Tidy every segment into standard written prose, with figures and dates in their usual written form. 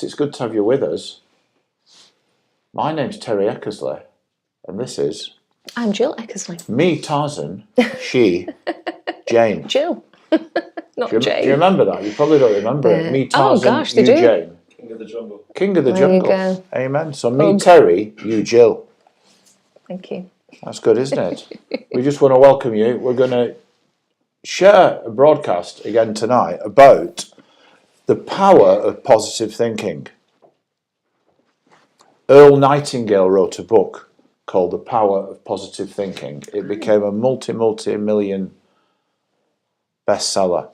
It's good to have you with us. My name's Terry Eckersley, and this is... I'm Jill Eckersley. Me, Tarzan, she, Jane. Jill, not Jane. Do you remember that? You probably don't remember it. Me, Tarzan, gosh, they you, do. Jane. King of the jungle. King of the There you jungle. go. Amen. So me, Terry, you, Jill. Thank you. That's good, isn't it? We just want to welcome you. We're going to share a broadcast again tonight about the power of positive thinking. Earl Nightingale wrote a book called The Power of Positive Thinking. It became a multi-million bestseller.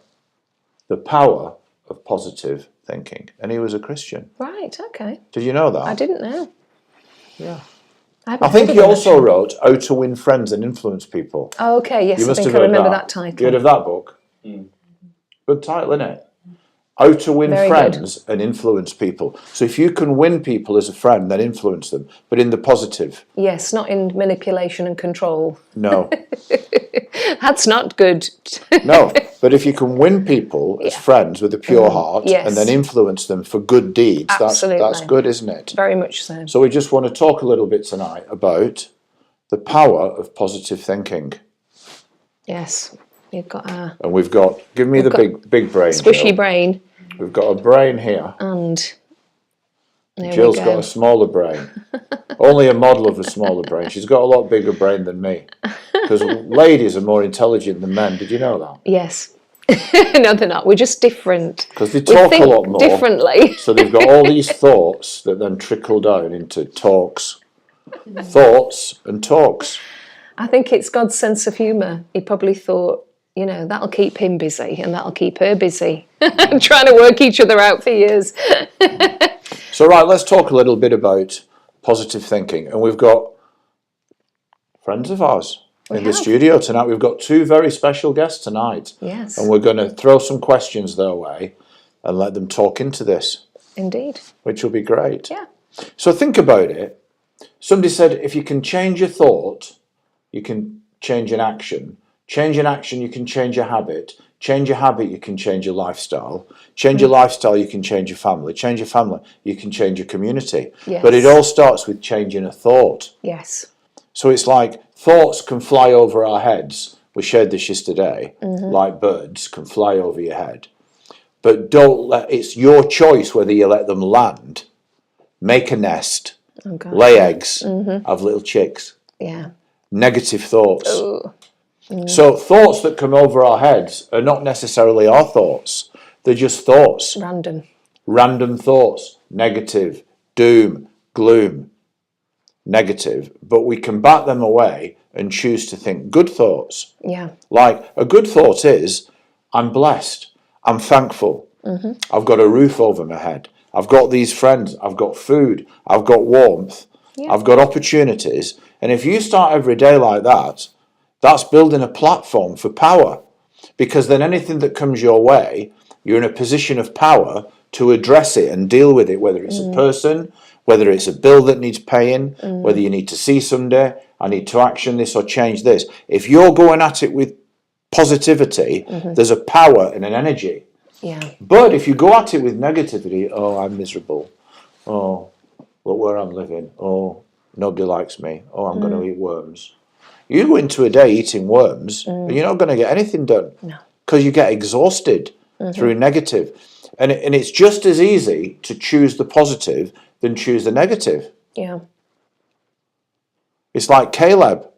The Power of Positive Thinking. And he was a Christian. Right, okay. Did you know that? I didn't know. Yeah. I think he also wrote How to Win Friends and Influence People. Oh, okay, yes, You I must think have I heard remember that title. You heard of that book? Good title, isn't it? How to win Very friends and influence people. So if you can win people as a friend, then influence them, but in the positive. Yes, not in manipulation and control. No. That's not good. No, but if you can win people as friends with a pure heart yes. and then influence them for good deeds, Absolutely. that's good, isn't it? Very much so. So we just want to talk a little bit tonight about the power of positive thinking. Yes, you've got a And we've got, give me the big brain, squishy Jill. brain, We've got a brain here. and there Jill's we go. got a smaller brain. Only a model of a smaller brain. She's got a lot bigger brain than me. Because ladies are more intelligent than men. Did you know that? Yes. No, they're not. We're just different. Because they talk a lot more. Differently. So they've got all these thoughts that then trickle down into talks. Thoughts and talks. I think it's God's sense of humour. He probably thought, you know, that'll keep him busy and that'll keep her busy. Trying to work each other out for years. So right, let's talk a little bit about positive thinking. And we've got friends of ours in the studio tonight. We've got two very special guests tonight. Yes. And we're going to throw some questions their way and let them talk into this. Indeed. Which will be great. Yeah. So think about it. Somebody said if you can change a thought, you can change an action. Change an action, you can change a habit. Change a habit, you can change your lifestyle. Change your lifestyle, you can change your family. Change your family, you can change your community. Yes. But it all starts with changing a thought. Yes. So it's like thoughts can fly over our heads. We shared this yesterday. Like birds can fly over your head. But it's your choice whether you let them land, make a nest, lay eggs, have little chicks. Yeah. Negative thoughts. Ooh. So thoughts that come over our heads are not necessarily our thoughts. They're just thoughts. Random. Random thoughts. Negative, doom, gloom, negative. But we can bat them away and choose to think good thoughts. Yeah. Like a good thought is, I'm blessed. I'm thankful. I've got a roof over my head. I've got these friends. I've got food. I've got warmth. Yeah. I've got opportunities. And if you start every day like that, that's building a platform for power, because then anything that comes your way, you're in a position of power to address it and deal with it, whether it's a person, whether it's a bill that needs paying, whether you need to see somebody, I need to action this or change this. If you're going at it with positivity, there's a power and an energy. Yeah. But if you go at it with negativity, oh, I'm miserable. Oh, look where I'm living. Oh, nobody likes me. Oh, I'm going to eat worms. You go into a day eating worms, and you're not going to get anything done. No. Because you get exhausted through negative. And it's just as easy to choose the positive than choose the negative. Yeah. It's like Caleb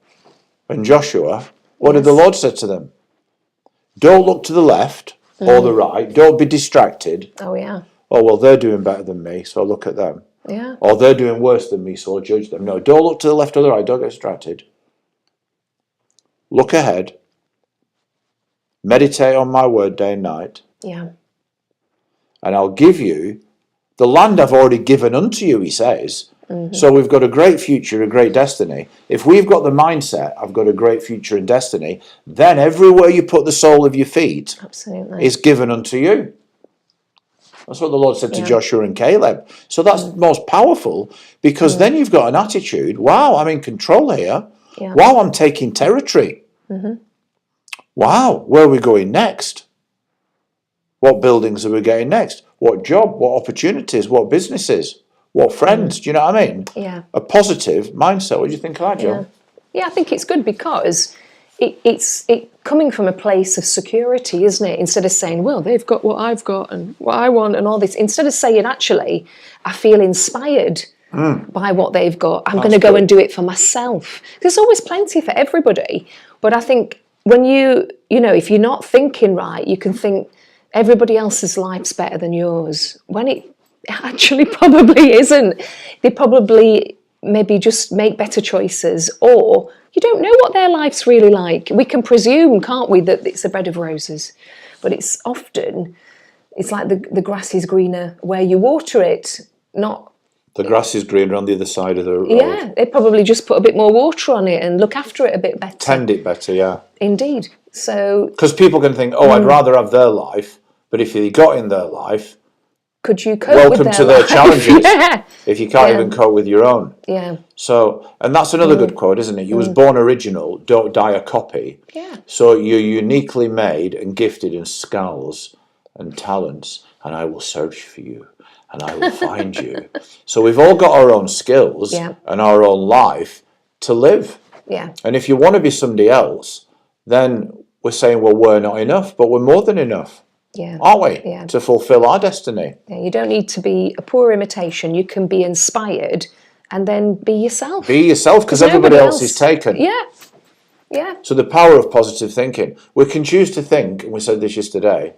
and Joshua. What did the Lord say to them? Don't look to the left or the right. Don't be distracted. Oh, yeah. Oh, well, they're doing better than me, so I'll look at them. Yeah. Or they're doing worse than me, so I'll judge them. No, don't look to the left or the right. Don't get distracted. Look ahead. Meditate on my word day and night. Yeah. And I'll give you the land I've already given unto you, he says. So we've got a great future, a great destiny. If we've got the mindset, I've got a great future and destiny, then everywhere you put the sole of your feet Absolutely. is given unto you. That's what the Lord said to Joshua and Caleb. So that's most powerful, because then you've got an attitude, wow, I'm in control here. Yeah. Wow, I'm taking territory. Wow, where are we going next? What buildings are we getting next? what job, what opportunities, what businesses, what friends. Do you know what I mean? Yeah. A positive mindset. What do you think of that, Joe? Yeah, I think it's good because it's coming from a place of security, isn't it? Instead of saying, well, they've got what I've got and what I want and all this. Instead of saying, actually, I feel inspired by what they've got. I'm going to go and do it for myself. There's always plenty for everybody. But I think when if you're not thinking right, you can think everybody else's life's better than yours, when it actually probably isn't. They probably maybe just make better choices, or you don't know what their life's really like. We can presume, can't we, that it's a bed of roses, but it's like the grass is greener where you water it, not... The grass is greener on the other side of the road. Yeah, they probably just put a bit more water on it and look after it a bit better. Tend it better, yeah. Indeed. So... Because people can think, I'd rather have their life, but if you got in their life... Could you cope welcome with their to their life? challenges. Yeah. If you can't even cope with your own. Yeah. So, and that's another good quote, isn't it? You was born original, don't die a copy. Yeah. So you're uniquely made and gifted in skills and talents, and I will search for you and I will find you. So we've all got our own skills and our own life to live. Yeah. And if you want to be somebody else, then we're saying, well, we're not enough, but we're more than enough. Yeah. Aren't we? Yeah. To fulfill our destiny. Yeah, you don't need to be a poor imitation. You can be inspired and then be yourself. Be yourself, because everybody else is taken. Yeah. Yeah. So the power of positive thinking. We can choose to think, and we said this yesterday,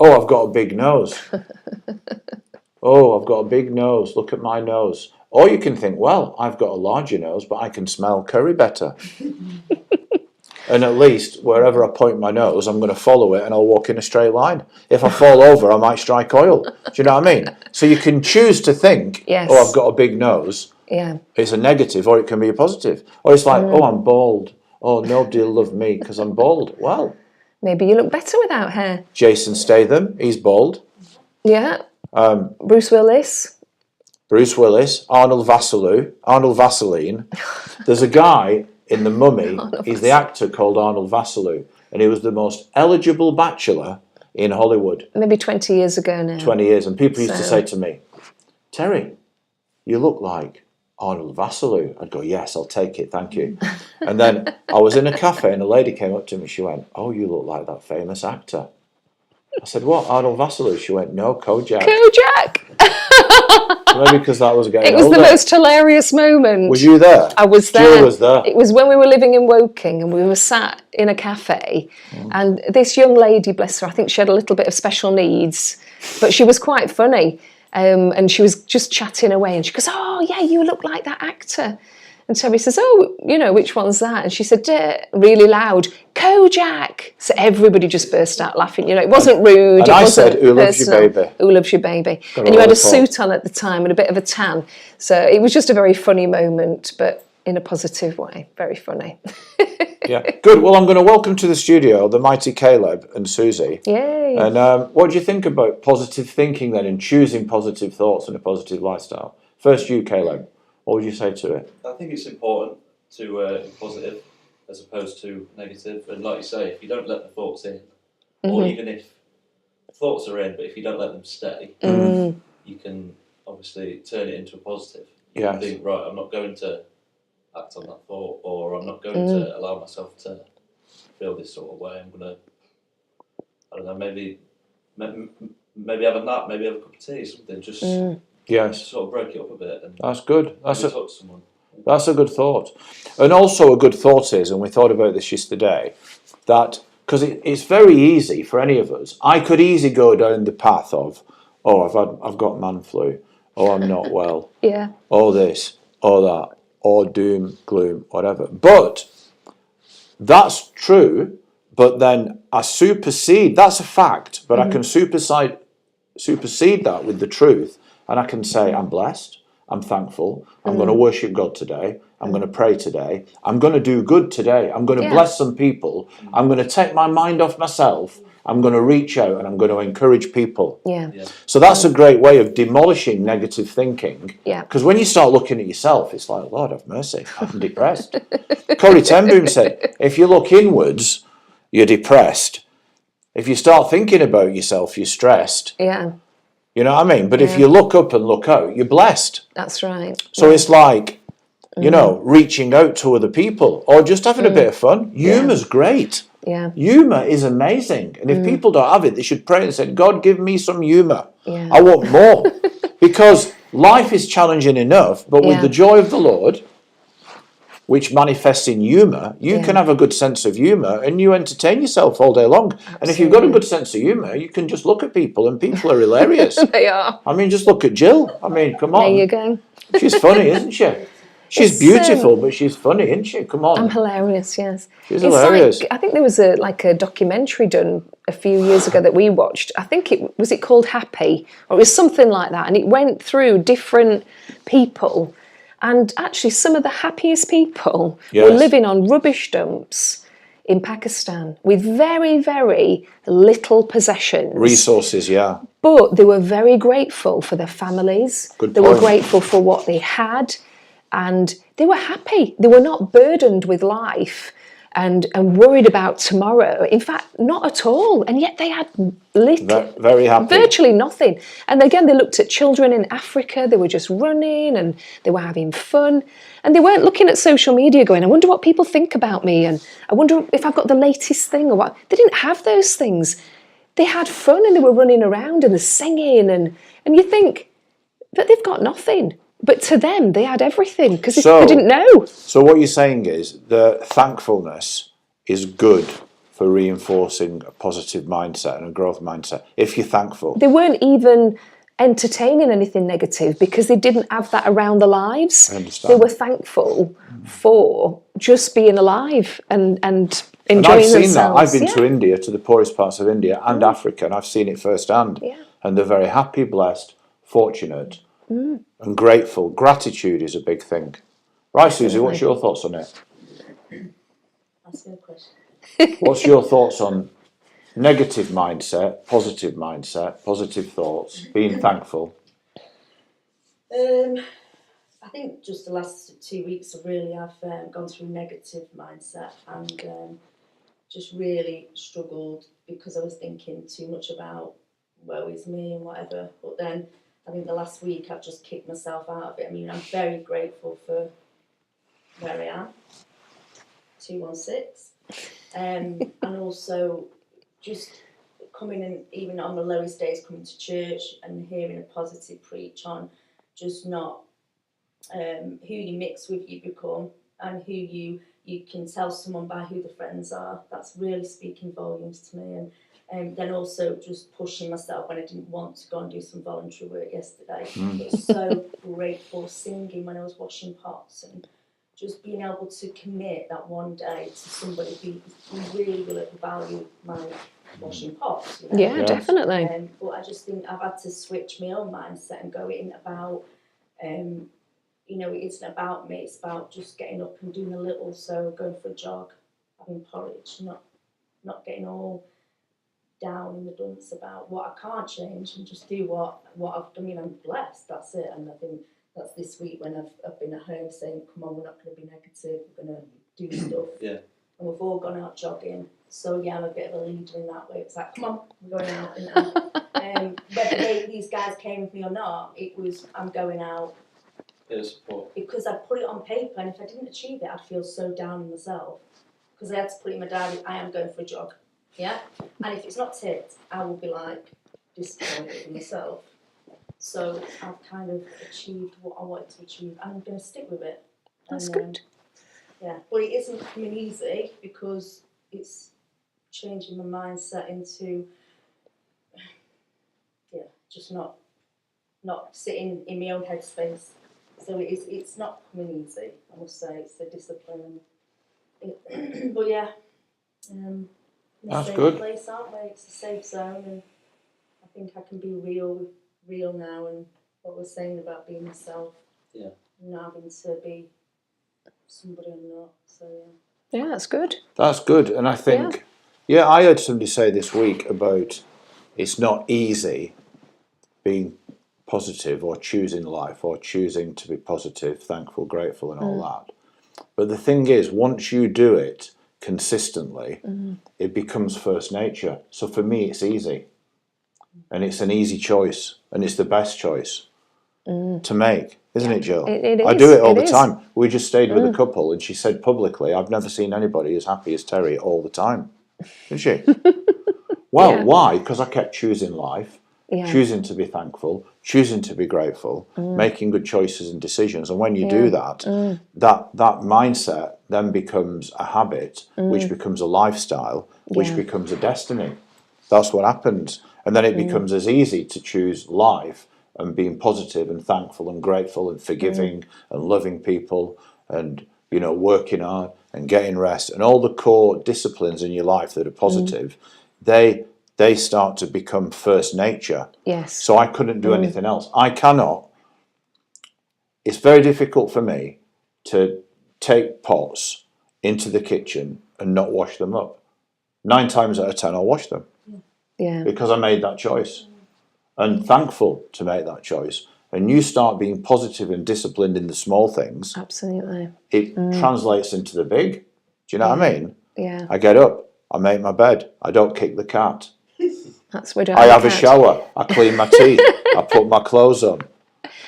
I've got a big nose. I've got a big nose. Look at my nose. Or you can think, well, I've got a larger nose, but I can smell curry better. And at least wherever I point my nose, I'm going to follow it and I'll walk in a straight line. If I fall over, I might strike oil. Do you know what I mean? So you can choose to think, I've got a big nose. Yeah. It's a negative, or it can be a positive. Or it's like, I'm bald. Nobody will love me because I'm bald. Well, maybe you look better without hair. Jason Statham, he's bald. Yeah. Bruce Willis. Arnold Vaseline. There's a guy in The Mummy, he's the actor called Arnold Vassiliou, and he was the most eligible bachelor in Hollywood. Maybe 20 years ago now. 20 years, and people used to say to me, Terry, you look like Arnold Vassiliou. I'd go, yes, I'll take it, thank you. And then I was in a cafe and a lady came up to me, she went, you look like that famous actor. I said, what, Arnold Vassiliou? She went, no, Kojak. Maybe because that was getting older. It was the most hilarious moment. Was you there? I was there. Jill was there. It was when we were living in Woking and we were sat in a cafe and this young lady, bless her, I think she had a little bit of special needs, but she was quite funny. And she was just chatting away and she goes, yeah, you look like that actor. And Terry says, which one's that? And she said, really loud, Kojak. So everybody just burst out laughing. It wasn't rude. And I said, who loves you, baby? Who loves you, baby? And you had a suit on at the time and a bit of a tan. So it was just a very funny moment, but in a positive way. Very funny. Yeah, good. Well, I'm going to welcome to the studio the mighty Caleb and Susie. Yay. And what do you think about positive thinking then, and choosing positive thoughts and a positive lifestyle? First you, Caleb. What would you say to it? I think it's important to be positive as opposed to negative. And like you say, if you don't let the thoughts in, or even if thoughts are in, but if you don't let them stay, you can obviously turn it into a positive. You can think, right, I'm not going to act on that thought, or I'm not going to allow myself to feel this sort of way. I'm going to, I don't know, maybe have a nap, maybe have a cup of tea, something, just... Yes. Sort of break it up a bit. And that's good. That's someone. That's a good thought. And also a good thought is, and we thought about this yesterday, that because it's very easy for any of us. I could easily go down the path of, I've got man flu, I'm not well, this, that, or doom, gloom, whatever. But that's true. But then I supersede. That's a fact. But I can supersede that with the truth. And I can say, I'm blessed, I'm thankful, I'm going to worship God today, I'm going to pray today, I'm going to do good today, I'm going to bless some people, I'm going to take my mind off myself, I'm going to reach out and I'm going to encourage people. So that's a great way of demolishing negative thinking. Because when you start looking at yourself, it's like, Lord have mercy, I'm depressed. Corrie ten Boom said, if you look inwards, you're depressed. If you start thinking about yourself, you're stressed. You know what I mean? But if you look up and look out, you're blessed. That's right. So it's like, you know, reaching out to other people or just having a bit of fun. Humour's great. Yeah. Humour is amazing. And if people don't have it, they should pray and say, God, give me some humour. Yeah. I want more. Because life is challenging enough, but with the joy of the Lord, which manifests in humour, you can have a good sense of humour and you entertain yourself all day long. Absolutely. And if you've got a good sense of humour, you can just look at people and people are hilarious. They are. I mean, just look at Jill. I mean, come on. There you go. She's funny, isn't she? She's beautiful, but she's funny, isn't she? Come on. I'm hilarious, yes. She's hilarious. Like, I think there was a documentary done a few years ago that we watched. I think it was called Happy, or it was something like that, and it went through different people, and actually some of the happiest people were living on rubbish dumps in Pakistan with very, very little possessions. Resources, yeah. But they were very grateful for their families. They were grateful for what they had. And they were happy. They were not burdened with life and worried about tomorrow. In fact, not at all. And yet they had very happy. Virtually nothing. And again, they looked at children in Africa. They were just running and they were having fun. And they weren't looking at social media going, I wonder what people think about me. And I wonder if I've got the latest thing or what. They didn't have those things. They had fun and they were running around and they're singing. And you think, but they've got nothing. But to them, they had everything because they didn't know. So what you're saying is that thankfulness is good for reinforcing a positive mindset and a growth mindset, if you're thankful. They weren't even entertaining anything negative because they didn't have that around their lives. I understand. They were thankful for just being alive and enjoying and I've seen themselves. that. I've been to India, to the poorest parts of India and Africa, and I've seen it firsthand. Yeah. And they're very happy, blessed, fortunate, and grateful. Gratitude is a big thing. Right, Susie, what's your thoughts on it? That's a good question. What's your thoughts on negative mindset, positive thoughts, being thankful? I think just the last 2 weeks I've gone through negative mindset and just really struggled because I was thinking too much about woe is me and whatever. But then I think the last week I've just kicked myself out of it. I mean, I'm very grateful for where I am, 216, and also just coming in, even on the lowest days, coming to church and hearing a positive preach on just not who you mix with you become and who you can tell someone by who the friends are. That's really speaking volumes to me. And then also just pushing myself when I didn't want to go and do some voluntary work yesterday. I was so grateful singing when I was washing pots and just being able to commit that one day to somebody who really will value my washing pots. You know? Yeah, definitely. But I just think I've had to switch my own mindset and go in about, it isn't about me, it's about just getting up and doing a little, so going for a jog, having porridge, not getting all down in the dumps about what I can't change and just do what I've done. I mean, I'm blessed, that's it. And I think that's this week when I've been at home saying, come on, we're not going to be negative, we're going to do stuff. Yeah. And we've all gone out jogging. So yeah, I'm a bit of a leader in that way. It's like, come on, we're going out. And whether these guys came with me or not, I'm going out. Support. Because I put it on paper, and if I didn't achieve it, I'd feel so down on myself. Because I had to put it in my diary, I am going for a jog. Yeah? And if it's not ticked, I will be like disappointed in myself. So I've kind of achieved what I wanted to achieve, and I'm going to stick with it. That's good. Yeah, but it isn't coming easy because it's changing my mindset into, just not sitting in my own headspace. So it's not coming easy, I must say. It's a discipline. But yeah, in a safe place, aren't we? It's a safe zone, and I think I can be real now, and what we're saying about being myself. Yeah. Not having to be somebody I'm not. So yeah, that's good. That's good, and I think, I heard somebody say this week about it's not easy being positive or choosing life or choosing to be positive, thankful, grateful, and all that. But the thing is, once you do it consistently, it becomes first nature. So for me, it's easy. and it's an easy choice, and it's the best choice to make, isn't it, Jill? It I is, do it all it the is. time. We just stayed with a couple, and she said publicly, "I've never seen anybody as happy as Terry all the time." Didn't she? Well, Yeah. why? Because I kept choosing life, Yeah. choosing to be thankful, choosing to be grateful, making good choices and decisions. And when you do that, that mindset then becomes a habit, which becomes a lifestyle, which Yeah. becomes a destiny. That's what happens. And then it becomes as easy to choose life and being positive and thankful and grateful and forgiving and loving people and, working hard and getting rest and all the core disciplines in your life that are positive, they start to become first nature. Yes. So I couldn't do anything else. I cannot. It's very difficult for me to take pots into the kitchen and not wash them up. 9 times out of 10, I'll wash them Yeah. because I made that choice and thankful to make that choice. And you start being positive and disciplined in the small things, Absolutely. it translates into the big. Do you know what I mean? Yeah. I get up, I make my bed, I don't kick the cat. That's what I have a shower, I clean my teeth, I put my clothes on.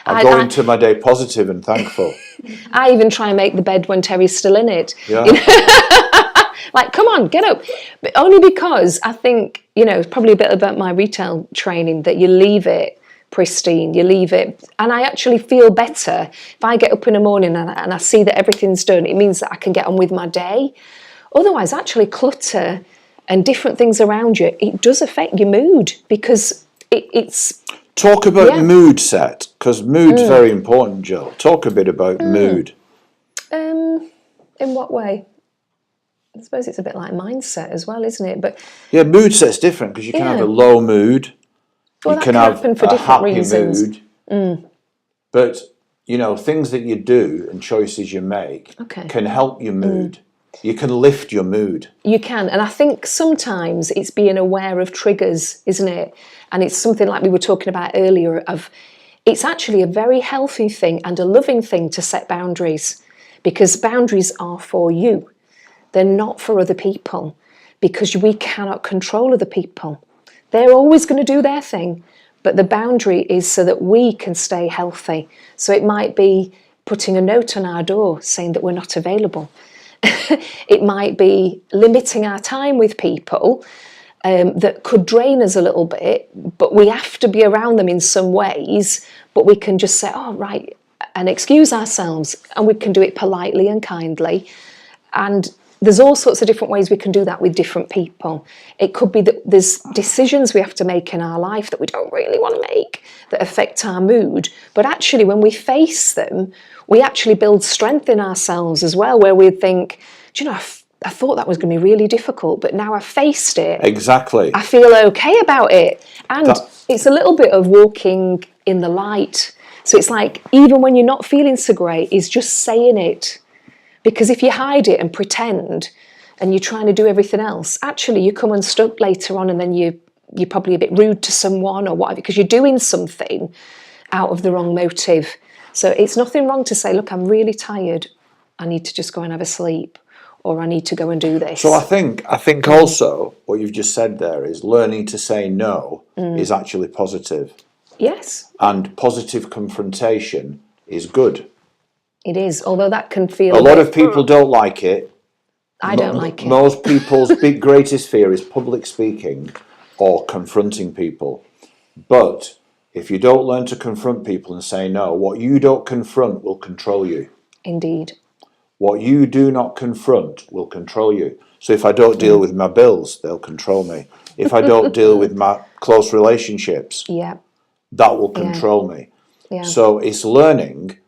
I go into my day positive and thankful. I even try and make the bed when Terry's still in it. Yeah. Like, come on, get up. But only because I think, it's probably a bit about my retail training that you leave it pristine, you leave it. And I actually feel better if I get up in the morning and I see that everything's done. It means that I can get on with my day. Otherwise, actually, clutter and different things around you, it does affect your mood because it's... Talk about mood set, because mood's very important, Jill. Talk a bit about mood. In what way? I suppose it's a bit like mindset as well, isn't it? But Yeah, mood set's different because you can have a low mood, well, you that can have happen for a different happy reasons. mood. But, things that you do and choices you make can help your mood. You can lift your mood. You can, and I think sometimes it's being aware of triggers, isn't it? And it's something like we were talking about earlier it's actually a very healthy thing and a loving thing to set boundaries, because boundaries are for you. They're not for other people, because we cannot control other people. They're always going to do their thing, but the boundary is so that we can stay healthy. So it might be putting a note on our door saying that we're not available. It might be limiting our time with people that could drain us a little bit, but we have to be around them in some ways, but we can just say, oh, right, and excuse ourselves, and we can do it politely and kindly. And there's all sorts of different ways we can do that with different people. It could be that there's decisions we have to make in our life that we don't really want to make that affect our mood, but actually when we face them, we actually build strength in ourselves as well, where we think, do you know, I thought that was going to be really difficult, but now I've faced it. Exactly. I feel okay about it. And it's a little bit of walking in the light. So it's like, even when you're not feeling so great, is just saying it. Because if you hide it and pretend and you're trying to do everything else, actually you come unstuck later on, and then you're probably a bit rude to someone or whatever, because you're doing something out of the wrong motive. So it's nothing wrong to say, look, I'm really tired. I need to just go and have a sleep, or I need to go and do this. So I think also what you've just said there is learning to say no is actually positive. Yes. And positive confrontation is good. It is, although that can feel... A lot of people don't like it. I don't like it. Most people's greatest fear is public speaking or confronting people. But if you don't learn to confront people and say no, what you don't confront will control you. Indeed. What you do not confront will control you. So if I don't deal with my bills, they'll control me. If I don't deal with my close relationships, that will control me. Yeah. So it's learning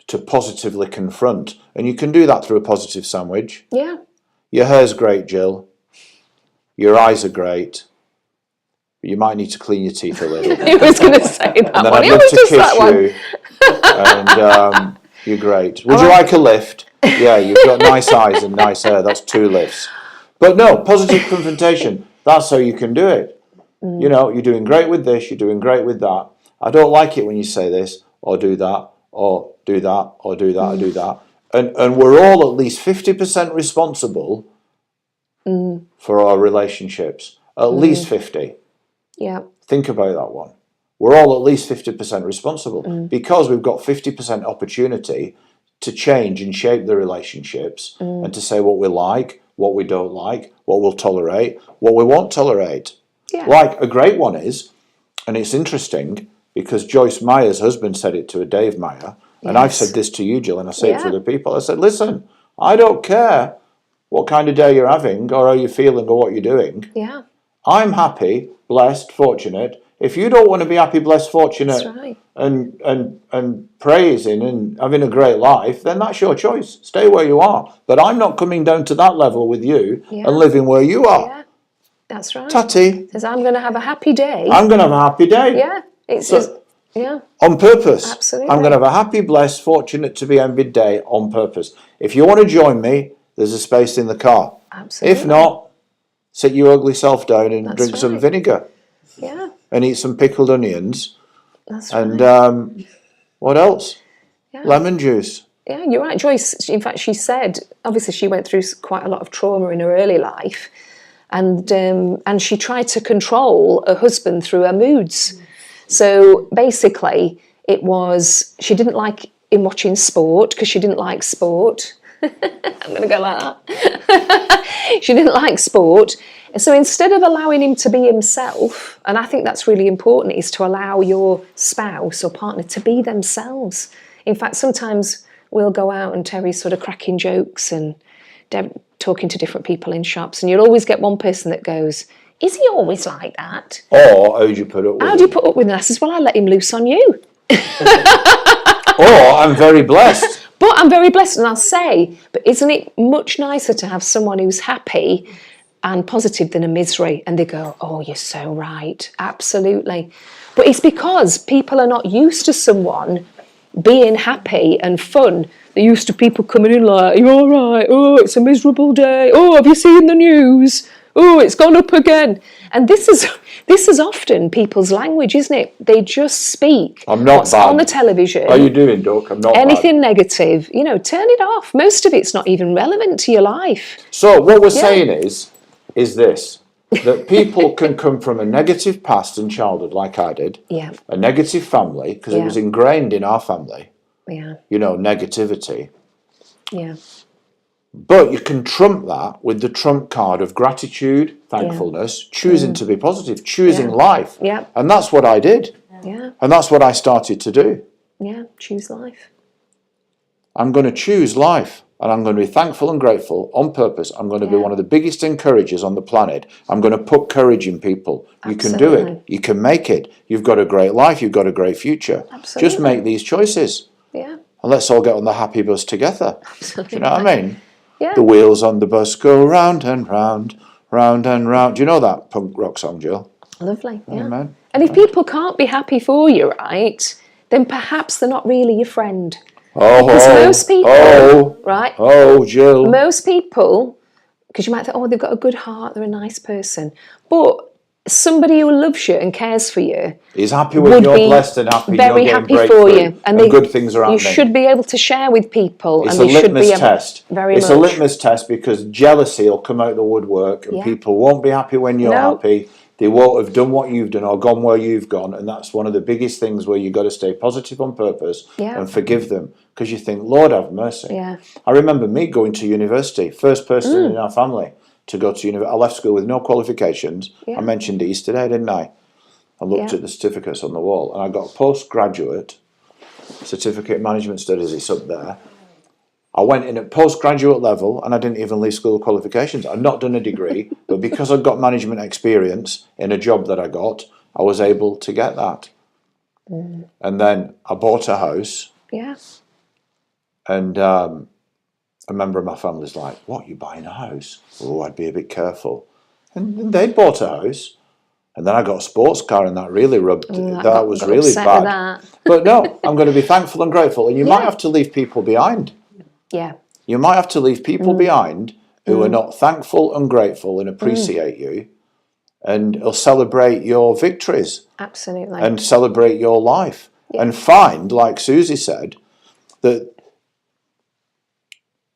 to positively confront. And you can do that through a positive sandwich. Yeah. Your hair's great, Jill. Your eyes are great. But you might need to clean your teeth a little bit. I was going to say that And then one. I'd It love was to just kiss that one. you. And you're great. Would you like a lift? Yeah, you've got nice eyes and nice hair. That's 2 lifts. But no, positive confrontation. That's how you can do it. You're doing great with this. You're doing great with that. I don't like it when you say this or do that or do that or do that or do that. And we're all at least 50% responsible for our relationships. At least 50. Yeah. Think about that one. We're all at least 50% responsible because we've got 50% opportunity to change and shape the relationships and to say what we like, what we don't like, what we'll tolerate, what we won't tolerate. Yeah. Like a great one is, and it's interesting because Joyce Meyer's husband said it to a Dave Meyer, and I've said this to you, Jill, and I say it to other people. I said, listen, I don't care what kind of day you're having or how you're feeling or what you're doing. Yeah. I'm happy, blessed, fortunate. If you don't want to be happy, blessed, fortunate, That's right. and praising and having a great life, then that's your choice. Stay where you are. But I'm not coming down to that level with you and living where you are. Yeah. That's right. Tatty. Says, I'm going to have a happy day. I'm going to have a happy day. Yeah. It's So- just, yeah. On purpose. Absolutely. I'm going to have a happy, blessed, fortunate to be envied day on purpose. If you want to join me, there's a space in the car. Absolutely. If not, sit your ugly self down and That's drink some right. vinegar Yeah. and eat some pickled onions. That's And right. what else? Yeah. Lemon juice. Yeah, you're right. Joyce, in fact, she said, obviously she went through quite a lot of trauma in her early life, and she tried to control her husband through her moods. So basically, it was, she didn't like him watching sport because she didn't like sport. I'm going to go like that. She didn't like sport. So instead of allowing him to be himself, and I think that's really important, is to allow your spouse or partner to be themselves. In fact, sometimes we'll go out and Terry's sort of cracking jokes and talking to different people in shops, and you'll always get one person that goes, is he always like that? Or how do you put up with How it? do you put up with that? I says, well, I let him loose on you. Or I'm very blessed. But I'm very blessed, and I'll say, but isn't it much nicer to have someone who's happy and positive than a misery? And they go, oh, you're so right, absolutely. But it's because people are not used to someone being happy and fun. They're used to people coming in like, you all right? Oh, it's a miserable day. Oh, have you seen the news? Oh, it's gone up again. And this is often people's language, isn't it? They just speak I'm not what's bad. on the television. How you doing, Doc? I'm not Anything bad. negative, turn it off. Most of it's not even relevant to your life. So what we're saying is this, that people can come from a negative past and childhood like I did, Yeah, a negative family, because it was ingrained in our family, yeah, negativity. yeah, But you can trump that with the trump card of gratitude, thankfulness, choosing to be positive, choosing life. yeah, And that's what I did. yeah, And that's what I started to do. yeah. Choose life. I'm going to choose life. And I'm going to be thankful and grateful on purpose. I'm going to be one of the biggest encouragers on the planet. I'm going to put courage in people. You can do it. You can make it. You've got a great life. You've got a great future. Absolutely. Just make these choices. Yeah, And let's all get on the happy bus together. absolutely. Do you know what I mean? Yeah. The wheels on the bus go round and round, round and round. Do you know that punk rock song, Jill? Lovely. Yeah. Amen. And if people can't be happy for you, right, then perhaps they're not really your friend. Because most people, right? Oh, Jill. Most people, because you might think, oh, they've got a good heart, they're a nice person. But somebody who loves you and cares for you He's happy when you're blessed and happy. very you're happy getting for breakthrough you, and good things are happening. You should be able to share with people. It's and a they should litmus be test. Very it's much. a litmus test because jealousy will come out the woodwork, and people won't be happy when you're happy. They won't have done what you've done or gone where you've gone, and that's one of the biggest things where you've got to stay positive on purpose and forgive them because you think, Lord have mercy. Yeah. I remember me going to university, first person in our family to go to university. I left school with no qualifications. I mentioned it yesterday, didn't I? I looked at the certificates on the wall, and I got a postgraduate certificate in management studies. It's up there. I went in at postgraduate level and I didn't even leave school qualifications. I'd not done a degree, but because I'd got management experience in a job that I got, I was able to get that. And then I bought a house. Yeah. And a member of my family's like, what, you buying a house? Oh, I'd be a bit careful. And they bought a house. And then I got a sports car and that really rubbed, that was really bad. But no, I'm going to be thankful and grateful. And you might have to leave people behind. Yeah. You might have to leave people behind who are not thankful and grateful and appreciate you and will celebrate your victories. Absolutely. And celebrate your life. Yeah. And find, like Susie said, that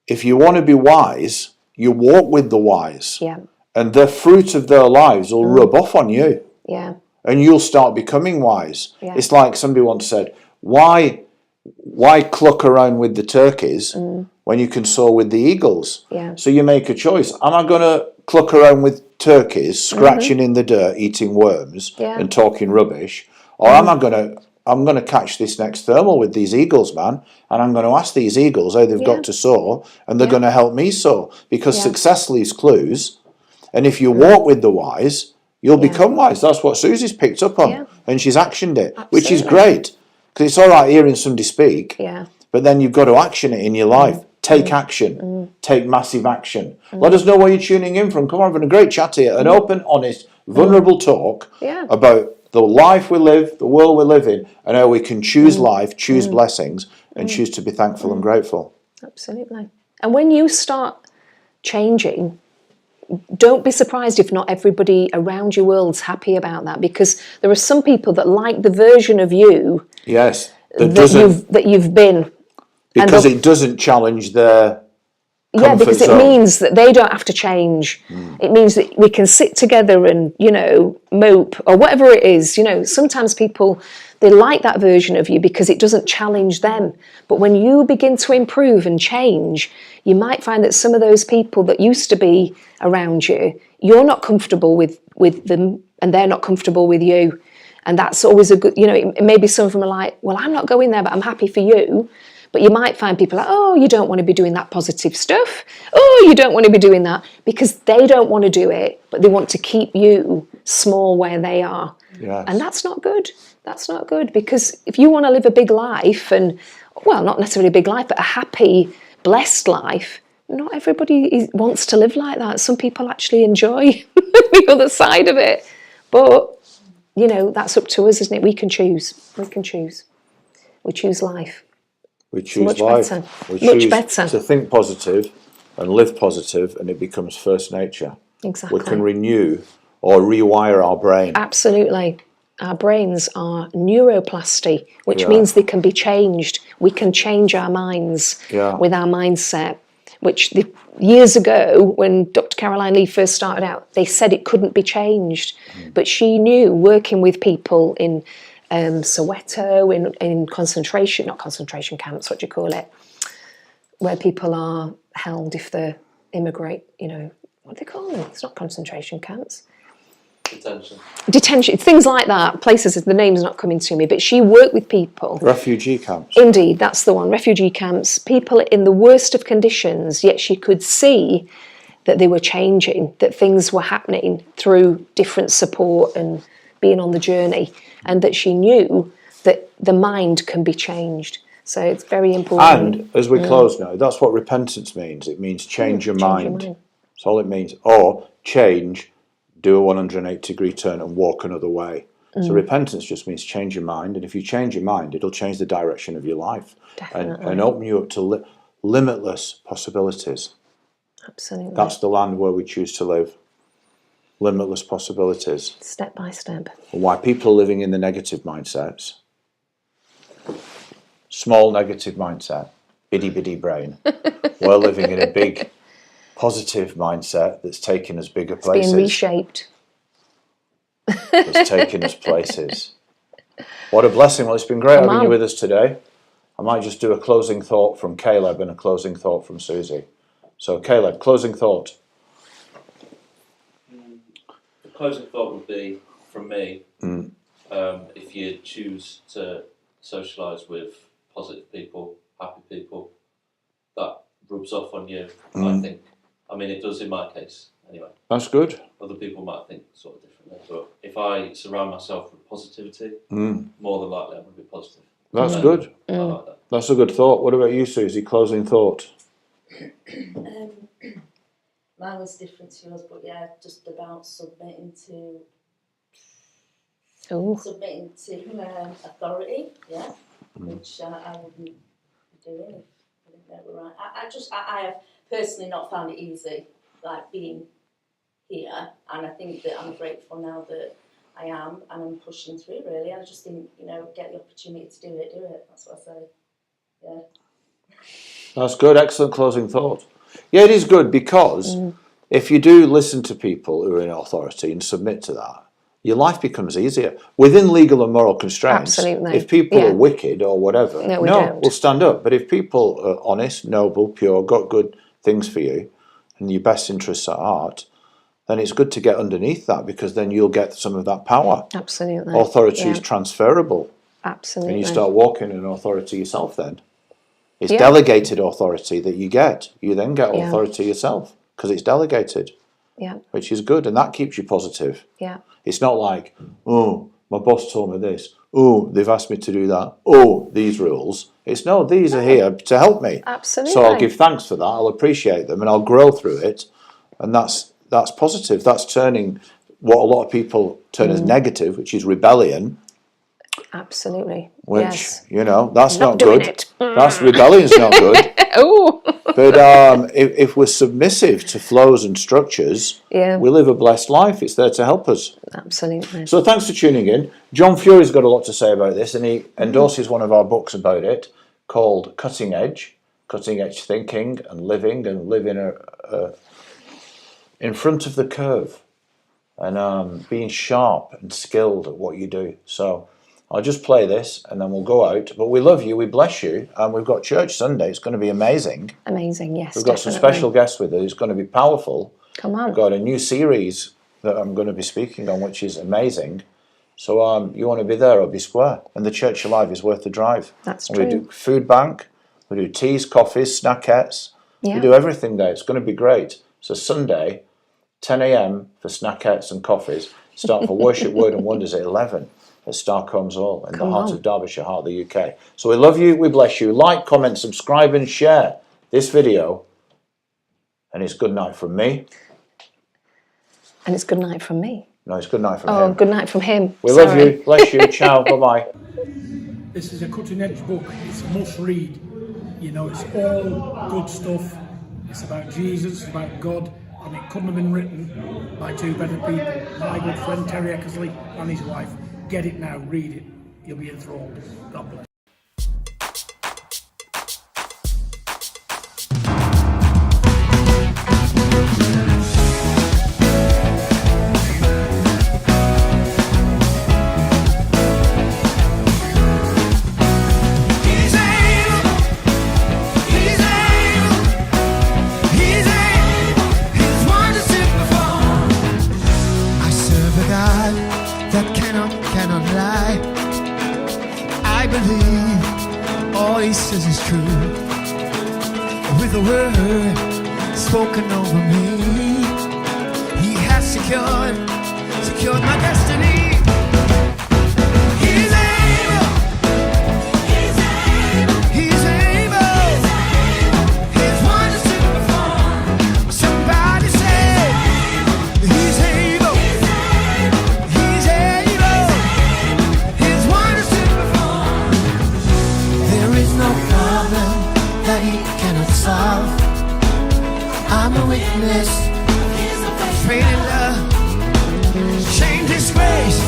if you want to be wise, you walk with the wise. Yeah. And the fruit of their lives will rub off on you. Yeah. and you'll start becoming wise. Yeah. It's like somebody once said, why cluck around with the turkeys when you can soar with the eagles? Yeah. So you make a choice. Am I going to cluck around with turkeys, scratching in the dirt, eating worms Yeah. and talking rubbish? Or am I going to, I'm going to catch this next thermal with these eagles, man, and I'm going to ask these eagles how they've Yeah. got to soar, and they're Yeah. going to help me soar, because Yeah. success leaves clues. And if you walk with the wise, you'll Yeah. become wise. That's what Susie's picked up on, Yeah. and she's actioned it, which is Absolutely. great. Because it's all right hearing somebody speak, Yeah. but then you've got to action it in your life. Take action. Take massive action. Let us know where you're tuning in from. Come on, we're having a great chat here. An open, honest, vulnerable talk Yeah. about the life we live, the world we live in, and how we can choose life, choose blessings, and choose to be thankful and grateful. Absolutely. And when you start changing, don't be surprised if not everybody around your world's happy about that, because there are some people that like the version of you Yes. that you've been. Because it doesn't challenge their Yeah, comfort because it zone. means that they don't have to change. It means that we can sit together and, mope or whatever it is. Sometimes people, they like that version of you because it doesn't challenge them. But when you begin to improve and change, you might find that some of those people that used to be around you, you're not comfortable with them and they're not comfortable with you. And that's always a good, maybe some of them are like, well, I'm not going there, but I'm happy for you. But you might find people like, oh, you don't want to be doing that positive stuff. Oh, you don't want to be doing that, because they don't want to do it, but they want to keep you small where they are. Yes. And that's not good. That's not good, because if you want to live a big life and, well, not necessarily a big life, but a happy, blessed life, not everybody wants to live like that. Some people actually enjoy the other side of it. But, that's up to us, isn't it? We can choose. We can choose. We choose life. We choose much life. better. We Much choose better. to think positive and live positive, and it becomes first nature. Exactly. We can renew or rewire our brain. Absolutely. Our brains are neuroplasty, which Yeah. means they can be changed. We can change our minds Yeah. with our mindset, which years ago, when Dr. Caroline Lee first started out, they said it couldn't be changed. But she knew, working with people in Soweto, in not concentration camps, what do you call it? Where people are held if they immigrate, what do they call them? It's not concentration camps. Detention, things like that, places, the name's not coming to me, but she worked with people. Refugee camps. Indeed, that's the one, refugee camps, people in the worst of conditions, yet she could see that they were changing, that things were happening through different support and being on the journey, and that she knew that the mind can be changed. So it's very important. And as we close now, that's what repentance means. It means change your mind. That's all it means. Or change, do a 180-degree turn and walk another way. So repentance just means change your mind. And if you change your mind, it'll change the direction of your life. And open you up to limitless possibilities. Absolutely. That's the land where we choose to live. Limitless possibilities. Step by step. And why people are living in the negative mindsets. Small negative mindset, itty bitty brain. We're living in a big positive mindset that's taken us bigger places. Being reshaped. It's taken us places. What a blessing. Well, it's been great having you with us today. I might just do a closing thought from Caleb and a closing thought from Susie. So, Caleb, closing thought. The closing thought would be, from me, if you choose to socialise with positive people, happy people, that rubs off on you, I think. I mean, it does in my case, anyway. That's good. Other people might think sort of differently, but if I surround myself with positivity, more than likely I'm going to be positive. That's good. I like that. That's a good thought. What about you, Susie? Closing thought. Mine was different to yours, but yeah, just about submitting to authority, yeah, which I wouldn't be doing if I didn't know we're right. I have personally not found it easy, like being here, and I think that I'm grateful now that I am, and I'm pushing through really. I just think, get the opportunity to do it. That's what I say. Yeah. That's good. Excellent closing thought. Yeah, it is good, because if you do listen to people who are in authority and submit to that, your life becomes easier within legal and moral constraints. Absolutely. If people Yeah. are wicked or whatever, No, we don't. we'll stand up. But if people are honest, noble, pure, got good things for you, and your best interests at heart, then it's good to get underneath that, because then you'll get some of that power. Absolutely. Authority is Yeah. transferable, Absolutely. and you start walking in authority yourself then. It's Yeah. delegated authority that you get. You then get Yeah. authority yourself, because it's delegated, Yeah. which is good, and that keeps you positive. Yeah. It's not like, oh, my boss told me this. Oh, they've asked me to do that. Oh, these rules. It's no, these are here to help me. Absolutely. So I'll give thanks for that. I'll appreciate them, and I'll grow through it. And that's positive. That's turning what a lot of people turn as negative, which is rebellion. Absolutely. Which, yes. that's not doing good. it. That's rebellion's not good. Oh. But if we're submissive to flows and structures, Yeah. we live a blessed life. It's there to help us. Absolutely. So thanks for tuning in. John Fury's got a lot to say about this, and he endorses one of our books about it called Cutting Edge Thinking and Living in front of the curve, and being sharp and skilled at what you do. So I'll just play this and then we'll go out. But we love you, we bless you, and we've got church Sunday. It's going to be amazing. Amazing, yes. We've got some definitely. special guests with us. It's going to be powerful. Come on. We've got a new series that I'm going to be speaking on, which is amazing. So you want to be there or be square. And the Church Alive is worth the drive. That's and true. We do food bank, we do teas, coffees, snackettes. Yeah. We do everything there. It's going to be great. So Sunday, 10 a.m. for snackettes and coffees. Start for Worship, Word and Wonders at 11 at Starcombs Hall in the heart of Derbyshire, heart of the UK. So we love you, we bless you. Like, comment, subscribe and share this video. And it's good night from me. And it's good night from me. No, it's good night from Oh, him. good night from him. We Sorry. love you, bless you, ciao, bye-bye. This is a cutting edge book. It's a must read. It's all good stuff. It's about Jesus, it's about God, and it couldn't have been written by two better people. My good friend Terry Eckersley and his wife. Get it now, read it. You'll be enthralled. God bless. That cannot lie. I believe all he says is true. With the word spoken over me, he has secured my destiny. He's able. He's able. His wonders to perform. Somebody say he's able. That he cannot solve. I'm a witness. Faith and love, shame, disgrace.